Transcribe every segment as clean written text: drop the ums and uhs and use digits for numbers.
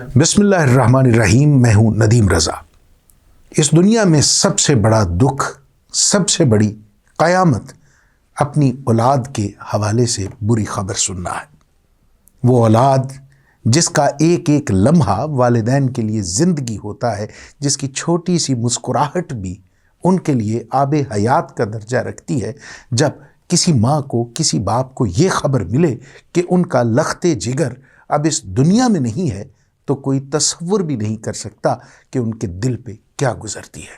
बिस्मिल्लाहिर्रहमानिर्रहीम। मैं हूँ नदीम रज़ा। इस दुनिया में सबसे बड़ा दुख, सबसे बड़ी क़यामत अपनी औलाद के हवाले से बुरी खबर सुनना है। वो औलाद जिसका एक एक लम्हा वालिदैन के लिए ज़िंदगी होता है, जिसकी छोटी सी मुस्कुराहट भी उनके लिए आबे हयात का दर्जा रखती है। जब किसी माँ को, किसी बाप को ये खबर मिले कि उनका लख्ते जिगर अब इस दुनिया में नहीं है, तो कोई तसव्वुर भी नहीं कर सकता कि उनके दिल पे क्या गुजरती है।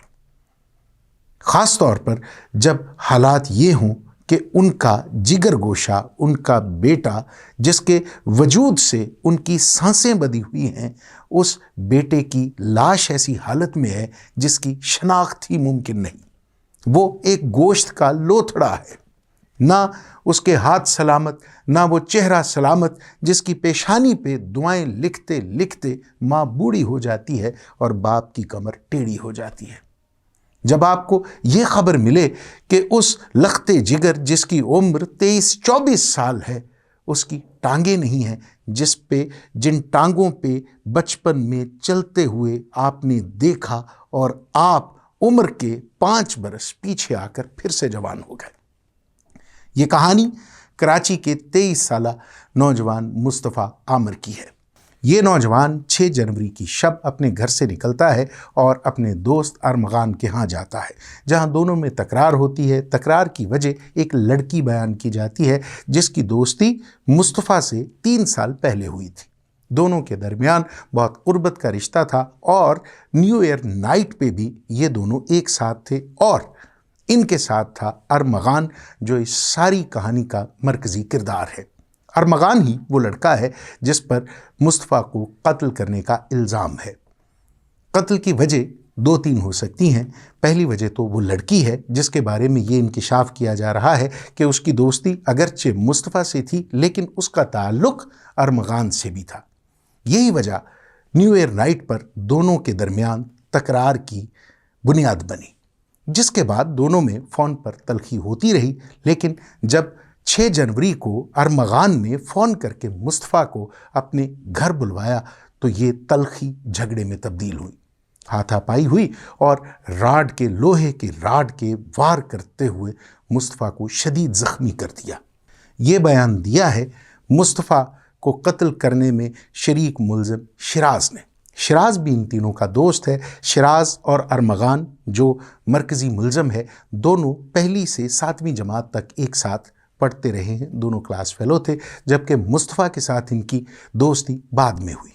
ख़ास तौर पर जब हालात ये हों कि उनका जिगर गोशा, उनका बेटा जिसके वजूद से उनकी सांसें बधी हुई हैं, उस बेटे की लाश ऐसी हालत में है जिसकी शनाख्त ही मुमकिन नहीं। वो एक गोश्त का लोथड़ा है, ना उसके हाथ सलामत, ना वो चेहरा सलामत, जिसकी पेशानी पे दुआएं लिखते लिखते माँ बूढ़ी हो जाती है और बाप की कमर टेढ़ी हो जाती है। जब आपको ये खबर मिले कि उस लख्ते जिगर जिसकी उम्र 23-24 साल है, उसकी टांगें नहीं हैं, जिन टांगों पे बचपन में चलते हुए आपने देखा और आप उम्र के 5 बरस पीछे आकर फिर से जवान हो गए। ये कहानी कराची के 23 साला नौजवान मुस्तफ़ा आमिर की है। ये नौजवान 6 जनवरी की शब अपने घर से निकलता है और अपने दोस्त अरमगान के यहाँ जाता है, जहाँ दोनों में तकरार होती है। तकरार की वजह एक लड़की बयान की जाती है जिसकी दोस्ती मुस्तफ़ा से 3 साल पहले हुई थी। दोनों के दरमियान बहुत कुर्बत का रिश्ता था और न्यू ईयर नाइट पे भी ये दोनों एक साथ थे, और इनके साथ था अरमगान, जो इस सारी कहानी का मरकज़ी किरदार है। अरमगान ही वो लड़का है जिस पर मुस्तफ़ा को कत्ल करने का इल्ज़ाम है। कत्ल की वजह 2-3 हो सकती हैं। पहली वजह तो वो लड़की है जिसके बारे में ये इंकिशाफ किया जा रहा है कि उसकी दोस्ती अगरचे मुस्तफ़ा से थी, लेकिन उसका ताल्लुक़ अरमगान से भी था। यही वजह न्यू ईयर नाइट पर दोनों के दरमियान तकरार की बुनियाद बनी, जिसके बाद दोनों में फ़ोन पर तलखी होती रही। लेकिन जब 6 जनवरी को अरमगान ने फ़ोन करके मुस्तफ़ा को अपने घर बुलवाया, तो ये तलखी झगड़े में तब्दील हुई। हाथापाई हुई और लोहे के राड के वार करते हुए मुस्तफ़ा को शदीद ज़ख्मी कर दिया। ये बयान दिया है मुस्तफ़ा को कत्ल करने में शरीक मुलज़िम शिराज़ ने। शिराज भी इन तीनों का दोस्त है। शिराज और अरमगान जो मरकज़ी मुलज़म है, दोनों पहली से 7वीं जमात तक एक साथ पढ़ते रहे हैं, दोनों क्लास फेलो थे, जबकि मुस्तफ़ा के साथ इनकी दोस्ती बाद में हुई।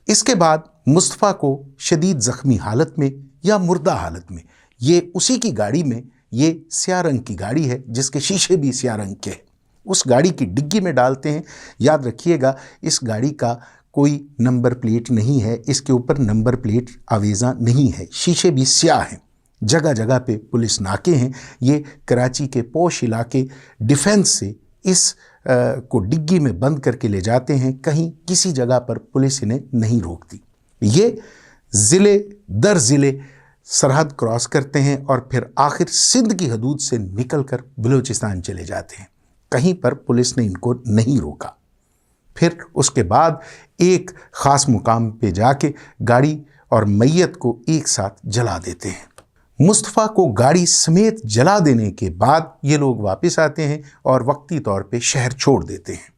इसके बाद मुस्तफ़ा को शदीद ज़ख्मी हालत में या मुर्दा हालत में, ये उसी की गाड़ी में, ये स्याह रंग की गाड़ी है जिसके शीशे भी स्याह रंग के हैं, उस गाड़ी की डिग्गी में डालते हैं। याद रखिएगा, इस गाड़ी का कोई नंबर प्लेट नहीं है, इसके ऊपर नंबर प्लेट आवेज़ा नहीं है, शीशे भी स्याह हैं, जगह जगह पे पुलिस नाके हैं। ये कराची के पोश इलाके डिफेंस से इस को डिग्गी में बंद करके ले जाते हैं, कहीं किसी जगह पर पुलिस इन्हें नहीं रोकती। ये ज़िले दर ज़िले सरहद क्रॉस करते हैं और फिर आखिर सिंध की हदूद से निकल कर बलूचिस्तान चले जाते हैं। कहीं पर पुलिस ने इनको नहीं रोका। फिर उसके बाद एक ख़ास मुकाम पे जाके गाड़ी और मैयत को एक साथ जला देते हैं। मुस्तफ़ा को गाड़ी समेत जला देने के बाद ये लोग वापस आते हैं और वक्ती तौर पे शहर छोड़ देते हैं।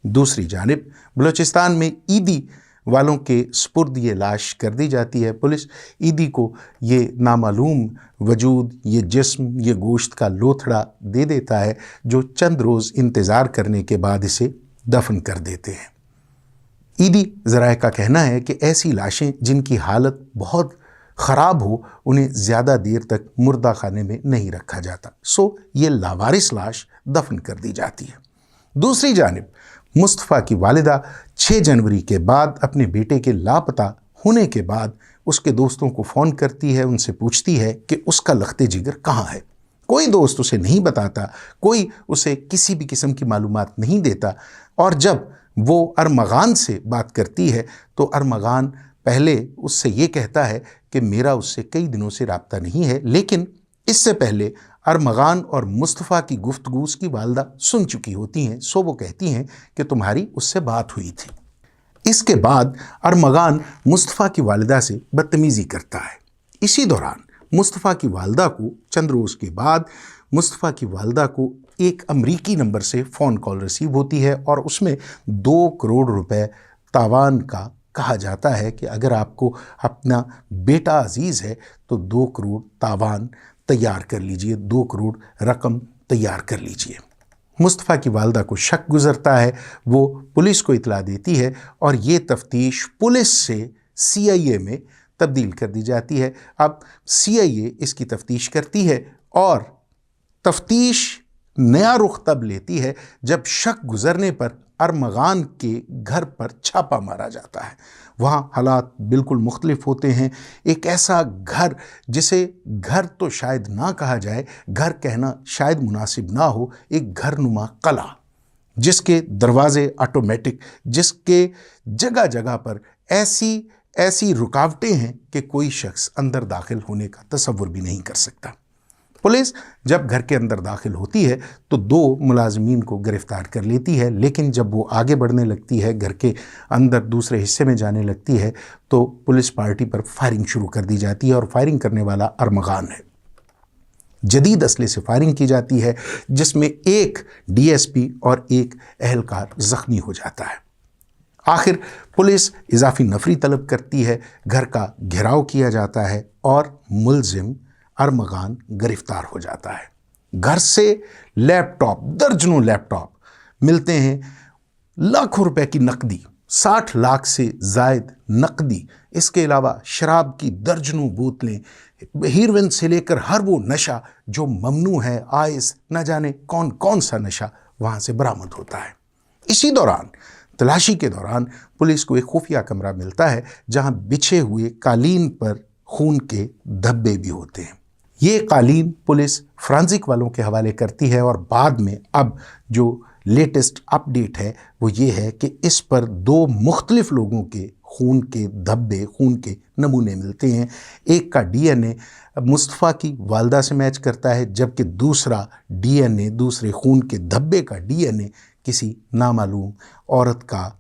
दूसरी जानिब बलूचिस्तान में ईदी वालों के सुपुर्द ये लाश कर दी जाती है। पुलिस ईदी को ये नामालूम वजूद, ये जिस्म, ये गोश्त का लोथड़ा दे देता है, जो चंद रोज़ इंतज़ार करने के बाद इसे दफन कर देते हैं। ईदी ज़राए का कहना है कि ऐसी लाशें जिनकी हालत बहुत ख़राब हो, उन्हें ज़्यादा देर तक मुर्दा खाने में नहीं रखा जाता, सो ये लावारिस लाश दफन कर दी जाती है। दूसरी जानिब मुस्तफ़ा की वालिदा 6 जनवरी के बाद अपने बेटे के लापता होने के बाद उसके दोस्तों को फ़ोन करती है, उनसे पूछती है कि उसका लख्ते जिगर कहाँ है। कोई दोस्त उसे नहीं बताता, कोई उसे किसी भी किस्म की मालूमात नहीं देता। और जब वो अरमगान से बात करती है तो अरमगान पहले उससे ये कहता है कि मेरा उससे कई दिनों से राब्ता नहीं है, लेकिन इससे पहले अरमगान और मुस्तफ़ा की गुफ्तगू उसकी वालदा सुन चुकी होती हैं, सो वो कहती हैं कि तुम्हारी उससे बात हुई थी। इसके बाद अरमगान मुस्तफ़ा की वालिदा से बदतमीज़ी करता है। इसी दौरान मुस्तफ़ा की वालिदा को चंद रोज़ के बाद मुस्तफ़ा की वालिदा को एक अमरीकी नंबर से फ़ोन कॉल रिसीव होती है और उसमें 2 करोड़ रुपए तावान का कहा जाता है कि अगर आपको अपना बेटा अजीज़ है तो 2 करोड़ तावान तैयार कर लीजिए, 2 करोड़ रकम तैयार कर लीजिए। मुस्तफ़ा की वालिदा को शक गुज़रता है, वो पुलिस को इतला देती है और ये तफ्तीश पुलिस से CIA में तब्दील कर दी जाती है। अब CIA इसकी तफ्तीश करती है और तफ्तीश नया रुख तब लेती है जब शक गुज़रने पर अरमगान के घर पर छापा मारा जाता है। वहाँ हालात बिल्कुल मुख्तलिफ होते हैं। एक ऐसा घर जिसे घर तो शायद ना कहा जाए, घर कहना शायद मुनासिब ना हो, एक घरनुमा कला जिसके दरवाजे ऑटोमेटिक, जिसके जगह जगह पर ऐसी रुकावटें हैं कि कोई शख्स अंदर दाखिल होने का तसव्वुर भी नहीं कर सकता। पुलिस जब घर के अंदर दाखिल होती है तो 2 मुलाजमीन को गिरफ्तार कर लेती है, लेकिन जब वो आगे बढ़ने लगती है, घर के अंदर दूसरे हिस्से में जाने लगती है, तो पुलिस पार्टी पर फायरिंग शुरू कर दी जाती है और फायरिंग करने वाला अरमगान है। जदीद असले से फायरिंग की जाती है जिसमें एक DSP और एक एहलकार ज़ख्मी हो जाता है। आखिर पुलिस इजाफी नफरी तलब करती है, घर का घेराव किया जाता है और मुलजिम अरमगान गिरफ्तार हो जाता है। घर से लैपटॉप, दर्जनों लैपटॉप मिलते हैं, लाखों रुपए की नकदी, 60 लाख से जायद नकदी, इसके अलावा शराब की दर्जनों बोतलें, हीरोइन से लेकर हर वो नशा जो ममनू है, आइस, न जाने कौन कौन सा नशा वहाँ से बरामद होता है। इसी दौरान तलाशी के दौरान पुलिस को एक खुफिया कमरा मिलता है जहाँ बिछे हुए कालीन पर खून के धब्बे भी होते हैं। ये कालीन पुलिस फ्रांसिक वालों के हवाले करती है और बाद में अब जो लेटेस्ट अपडेट है वो ये है कि इस पर 2 मुख्तलिफ लोगों के खून के धब्बे, खून के नमूने मिलते हैं। एक का DNA मुस्तफ़ा की वालिदा से मैच करता है, जबकि दूसरा DNA, दूसरे खून के धब्बे का DNA किसी नामालूम औरत का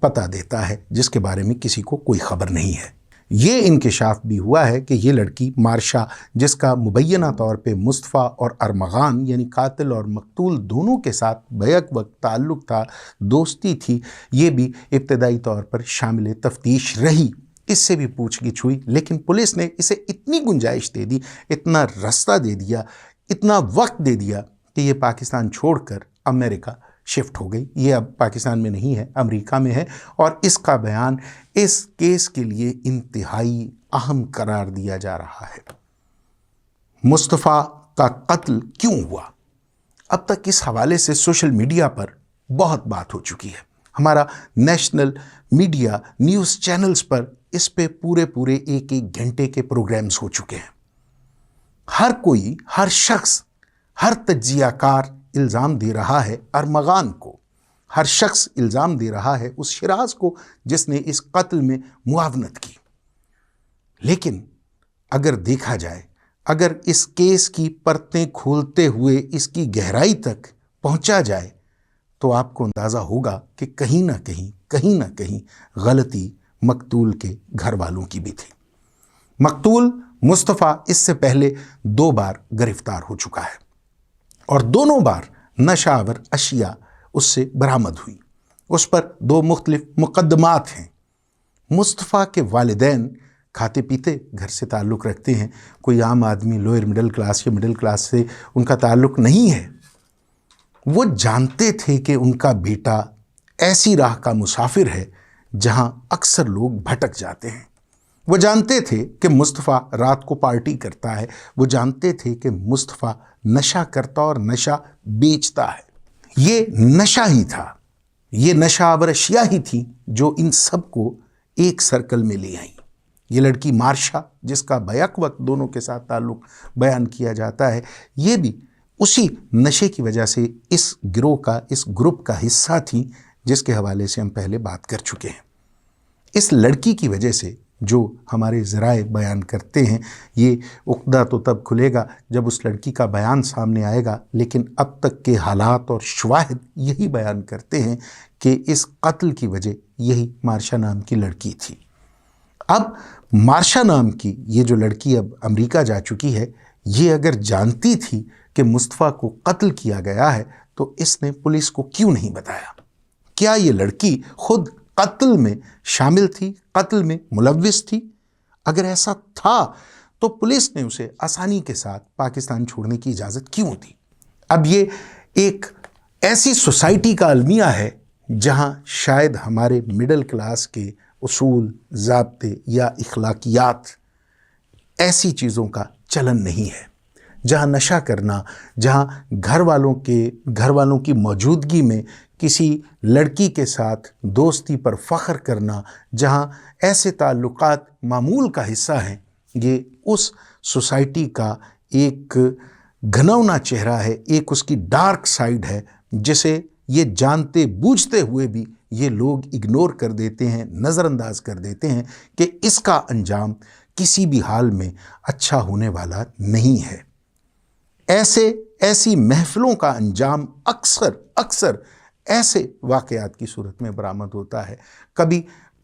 पता देता है जिसके बारे में किसी को कोई खबर नहीं है। ये इंकिशाफ भी हुआ है कि ये लड़की मार्शा, जिसका मुबैना तौर पे मुस्तफ़ा और अरमगान यानी कातिल और मकतूल दोनों के साथ बैक वक्त ताल्लुक़ था, दोस्ती थी, ये भी इब्तदाई तौर पर शामिल तफ्तीश रही। इससे भी पूछगिछ हुई, लेकिन पुलिस ने इसे इतनी गुंजाइश दे दी, इतना रास्ता दे दिया, इतना वक्त दे दिया कि ये पाकिस्तान छोड़कर अमेरिका शिफ्ट हो गई। ये अब पाकिस्तान में नहीं है, अमेरिका में है और इसका बयान इस केस के लिए इंतहाई अहम करार दिया जा रहा है। मुस्तफ़ा का कत्ल क्यों हुआ? अब तक इस हवाले से सोशल मीडिया पर बहुत बात हो चुकी है। हमारा नेशनल मीडिया न्यूज़ चैनल्स पर इस पे पूरे 1-1 घंटे के प्रोग्राम्स हो चुके हैं। हर कोई, हर शख्स, हर तज्जियाकार इल्ज़ाम दे रहा है अरमगान को, हर शख्स इल्ज़ाम दे रहा है उस शिराज को जिसने इस कत्ल में मुआवनत की। लेकिन अगर देखा जाए, अगर इस केस की परतें खोलते हुए इसकी गहराई तक पहुंचा जाए तो आपको अंदाज़ा होगा कि कहीं ना कहीं गलती मकतूल के घर वालों की भी थी। मकतूल मुस्तफ़ा इससे पहले 2 बार गिरफ्तार हो चुका है और दोनों बार नशावर अशिया उससे बरामद हुई। उस पर 2 मुख्तलिफ मुकदमात हैं। मुस्तफ़ा के वालिदैन खाते पीते घर से ताल्लुक़ रखते हैं, कोई आम आदमी लोअर मिडिल क्लास या मिडिल क्लास से उनका ताल्लुक़ नहीं है। वो जानते थे कि उनका बेटा ऐसी राह का मुसाफिर है जहां अक्सर लोग भटक जाते हैं। वो जानते थे कि मुस्तफ़ा रात को पार्टी करता है, वो जानते थे कि मुस्तफ़ा नशा करता और नशा बेचता है। ये नशा ही था, ये नशावर अशिया ही थी जो इन सब को एक सर्कल में ले आई। ये लड़की मार्शा, जिसका बैक वक्त दोनों के साथ ताल्लुक़ बयान किया जाता है, ये भी उसी नशे की वजह से इस गिरोह का, इस ग्रुप का हिस्सा थी जिसके हवाले से हम पहले बात कर चुके हैं। इस लड़की की वजह से जो हमारे ज़राए बयान करते हैं, ये उक़दा तो तब खुलेगा जब उस लड़की का बयान सामने आएगा, लेकिन अब तक के हालात और शवाहिद यही बयान करते हैं कि इस कत्ल की वजह یہی مارشا نام کی لڑکی تھی۔ اب مارشا نام کی یہ جو لڑکی اب امریکہ جا چکی ہے، یہ اگر جانتی تھی کہ مصطفیٰ کو قتل کیا گیا ہے تو اس نے پولیس کو کیوں نہیں بتایا؟ کیا یہ لڑکی خود قتل میں شامل تھی، قتل میں ملوث تھی؟ اگر ایسا تھا تو پولیس نے اسے آسانی کے ساتھ پاکستان چھوڑنے کی اجازت کیوں دی؟ اب یہ ایک ایسی سوسائٹی کا المیہ ہے جہاں شاید ہمارے مڈل کلاس کے اصول، ضابطے یا اخلاقیات ایسی چیزوں کا چلن نہیں ہے، جہاں نشہ کرنا، جہاں گھر والوں کی موجودگی میں کسی لڑکی کے ساتھ دوستی پر فخر کرنا، جہاں ایسے تعلقات معمول کا حصہ ہیں، یہ اس سوسائٹی کا ایک گھنونا چہرہ ہے، ایک اس کی ڈارک سائیڈ ہے جسے یہ جانتے بوجھتے ہوئے بھی یہ لوگ اگنور کر دیتے ہیں، نظر انداز کر دیتے ہیں کہ اس کا انجام کسی بھی حال میں اچھا ہونے والا نہیں ہے۔ ایسی محفلوں کا انجام اکثر ایسے واقعات کی صورت میں برآمد ہوتا ہے۔ کبھی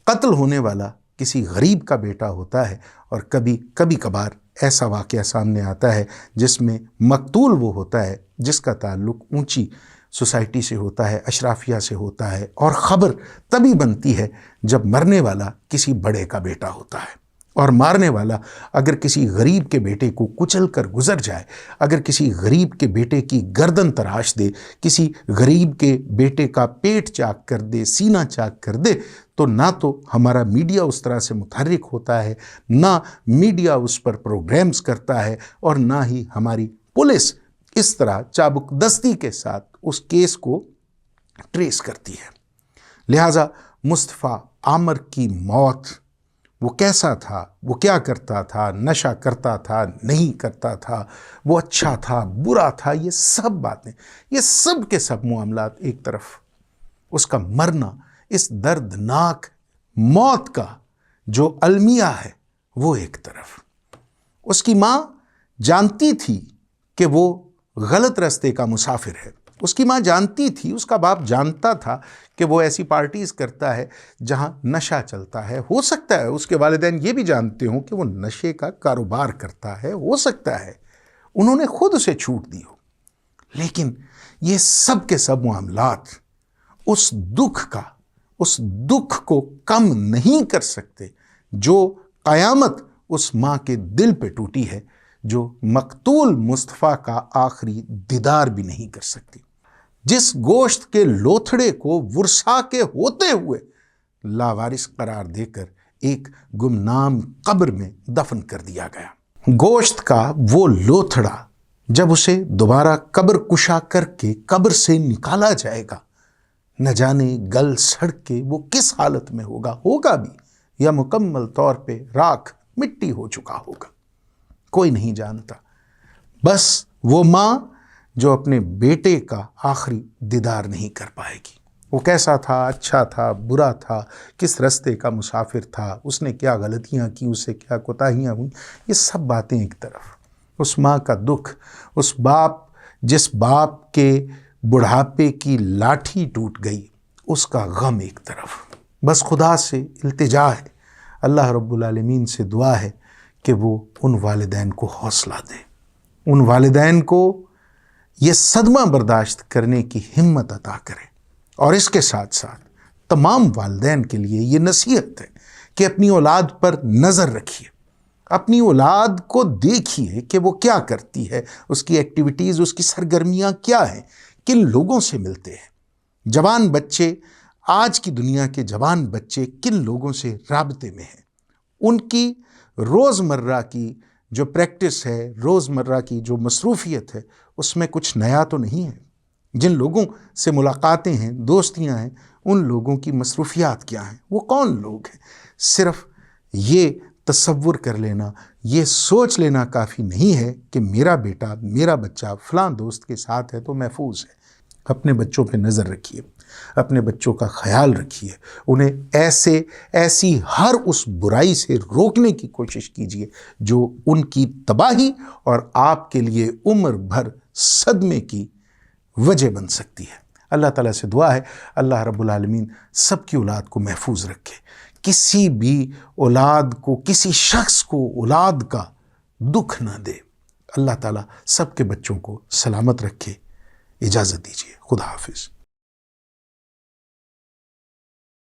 قتل ہونے والا کسی غریب کا بیٹا ہوتا ہے، اور کبھی کبھار ایسا واقعہ سامنے آتا ہے جس میں مقتول وہ ہوتا ہے جس کا تعلق اونچی سوسائٹی سے ہوتا ہے، اشرافیہ سے ہوتا ہے، اور خبر تبھی بنتی ہے جب مرنے والا کسی بڑے کا بیٹا ہوتا ہے، اور مارنے والا اگر کسی غریب کے بیٹے کو کچل کر گزر جائے، اگر کسی غریب کے بیٹے کی گردن تراش دے، کسی غریب کے بیٹے کا پیٹ چاک کر دے، سینہ چاک کر دے، تو نہ تو ہمارا میڈیا اس طرح سے متحرک ہوتا ہے، نہ میڈیا اس پر پروگرامز کرتا ہے، اور نہ ہی ہماری پولیس اس طرح چابک دستی کے ساتھ اس کیس کو ٹریس کرتی ہے۔ لہٰذا مصطفیٰ عامر کی موت، وہ کیسا تھا، وہ کیا کرتا تھا، نشہ کرتا تھا، نہیں کرتا تھا، وہ اچھا تھا، برا تھا، یہ سب باتیں، یہ سب کے سب معاملات ایک طرف، اس کا مرنا، اس دردناک موت کا جو المیہ ہے وہ ایک طرف۔ اس کی ماں جانتی تھی کہ وہ غلط راستے کا مسافر ہے، اس کی ماں جانتی تھی، اس کا باپ جانتا تھا کہ وہ ایسی پارٹیز کرتا ہے جہاں نشہ چلتا ہے، ہو سکتا ہے اس کے والدین یہ بھی جانتے ہوں کہ وہ نشے کا کاروبار کرتا ہے، ہو سکتا ہے انہوں نے خود اسے چھوٹ دی ہو، لیکن یہ سب کے سب معاملات اس دکھ کو کم نہیں کر سکتے جو قیامت اس ماں کے دل پہ ٹوٹی ہے، جو مقتول مصطفیٰ کا آخری دیدار بھی نہیں کر سکتی، جس گوشت کے لوتھڑے کو ورثا کے ہوتے ہوئے لاوارث قرار دے کر ایک گمنام قبر میں دفن کر دیا گیا۔ گوشت کا وہ لوتھڑا جب اسے دوبارہ قبر کشا کر کے قبر سے نکالا جائے گا، نہ جانے گل سڑ کے وہ کس حالت میں ہوگا بھی، یا مکمل طور پہ راکھ مٹی ہو چکا ہوگا، کوئی نہیں جانتا۔ بس وہ ماں جو اپنے بیٹے کا آخری دیدار نہیں کر پائے گی، وہ کیسا تھا، اچھا تھا، برا تھا، کس راستے کا مسافر تھا، اس نے کیا غلطیاں کی، اسے کیا کوتاہیاں ہوئیں، یہ سب باتیں ایک طرف۔ اس ماں کا دکھ، جس باپ کے بڑھاپے کی لاٹھی ٹوٹ گئی، اس کا غم ایک طرف۔ بس خدا سے التجا ہے، اللہ رب العالمین سے دعا ہے کہ وہ ان والدین کو حوصلہ دے، ان والدین کو یہ صدمہ برداشت کرنے کی ہمت عطا کرے، اور اس کے ساتھ ساتھ تمام والدین کے لیے یہ نصیحت ہے کہ اپنی اولاد پر نظر رکھیے، اپنی اولاد کو دیکھیے کہ وہ کیا کرتی ہے، اس کی ایکٹیویٹیز، اس کی سرگرمیاں کیا ہیں، کن لوگوں سے ملتے ہیں۔ جوان بچے، آج کی دنیا کے جوان بچے کن لوگوں سے رابطے میں ہیں، ان کی روزمرہ کی جو پریکٹس ہے، روزمرہ کی جو مصروفیت ہے، اس میں کچھ نیا تو نہیں ہے۔ جن لوگوں سے ملاقاتیں ہیں، دوستیاں ہیں، ان لوگوں کی مصروفیات کیا ہیں، وہ کون لوگ ہیں۔ صرف یہ تصور کر لینا، یہ سوچ لینا کافی نہیں ہے کہ میرا بیٹا، میرا بچہ فلاں دوست کے ساتھ ہے تو محفوظ ہے۔ اپنے بچوں پہ نظر رکھیے، اپنے بچوں کا خیال رکھیے، انہیں ایسی ہر اس برائی سے روکنے کی کوشش کیجیے جو ان کی تباہی اور آپ کے لیے عمر بھر صدمے کی وجہ بن سکتی ہے۔ اللہ تعالیٰ سے دعا ہے اللہ رب العالمین سب کی اولاد کو محفوظ رکھے، کسی بھی اولاد کو، کسی شخص کو اولاد کا دکھ نہ دے، اللہ تعالیٰ سب کے بچوں کو سلامت رکھے۔ اجازت دیجیے، خدا حافظ۔